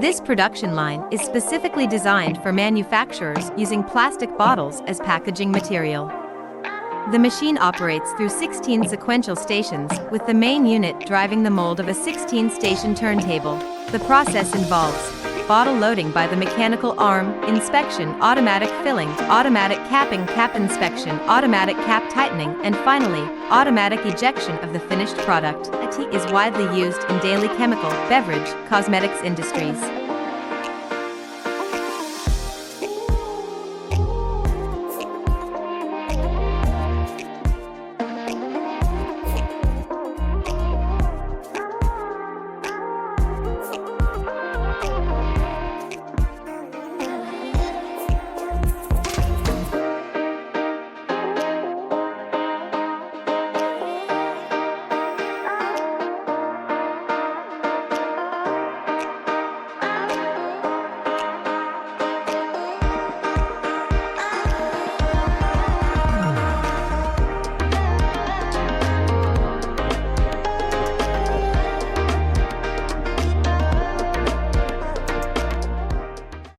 This production line is specifically designed for manufacturers using plastic bottles as packaging material. The machine operates through 16 sequential stations, with the main unit driving the mold of a 16-station turntable. The process involves bottle loading by the mechanical arm, inspection, automatic filling, automatic capping, cap inspection, automatic cap tightening, and finally, automatic ejection of the finished product. AT is widely used in daily chemical, beverage, cosmetics industries.